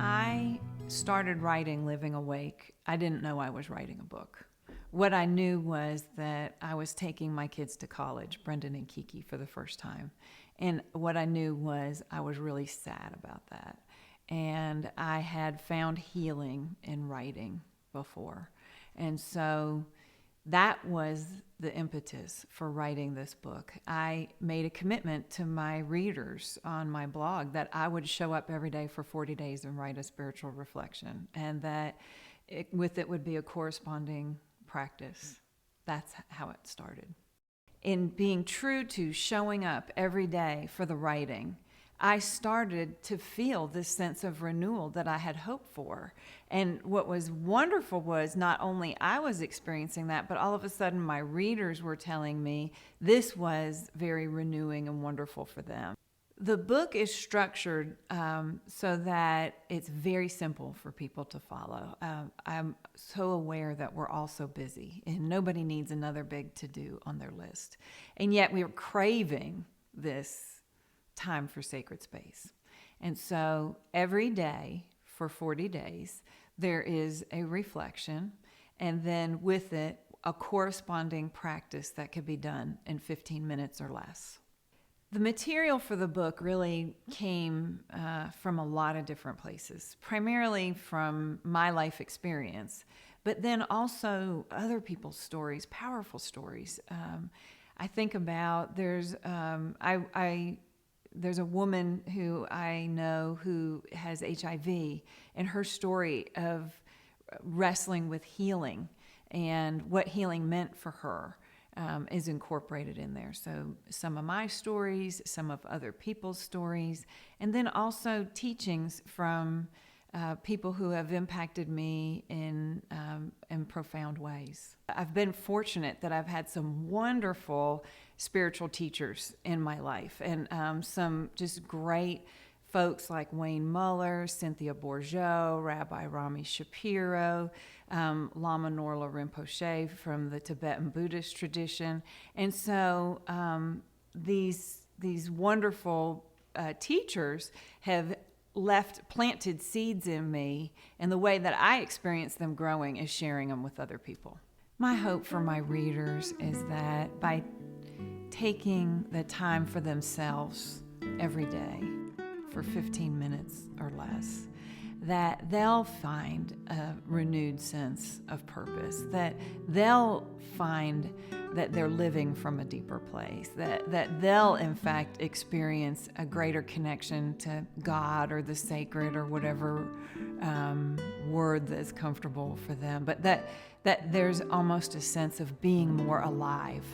I started writing Living Awake, I didn't know I was writing a book. What I knew was that I was taking my kids to college, Brendan and Kiki, for the first time. And what I knew was I was really sad about that. And I had found healing in writing before. And so that was the impetus for writing this book. I made a commitment to my readers on my blog that I would show up every day for 40 days and write a spiritual reflection, and that with it would be a corresponding practice. That's how it started. In being true to showing up every day for the writing, I started to feel this sense of renewal that I had hoped for. And what was wonderful was not only I was experiencing that, but all of a sudden my readers were telling me this was very renewing and wonderful for them. The book is structured so that it's very simple for people to follow. I'm so aware that we're all so busy and nobody needs another big to-do on their list. And yet we're craving this time for sacred space. And so every day for 40 days, there is a reflection, and then with it, a corresponding practice that could be done in 15 minutes or less. The material for the book really came from a lot of different places, primarily from my life experience, but then also other people's stories, powerful stories. I think about there's a woman who I know who has HIV, and her story of wrestling with healing and what healing meant for her is incorporated in there. So some of my stories, some of other people's stories, and then also teachings from people who have impacted me in profound ways. I've been fortunate that I've had some wonderful spiritual teachers in my life, and some just great folks like Wayne Muller, Cynthia Bourgeot, Rabbi Rami Shapiro, Lama Norla Rinpoche from the Tibetan Buddhist tradition. And so these wonderful teachers have planted seeds in me, and the way that I experience them growing is sharing them with other people. My hope for my readers is that by taking the time for themselves every day for 15 minutes or less, that they'll find a renewed sense of purpose, that they'll find that they're living from a deeper place, that they'll in fact experience a greater connection to God or the sacred or whatever word that's comfortable for them, but that there's almost a sense of being more alive.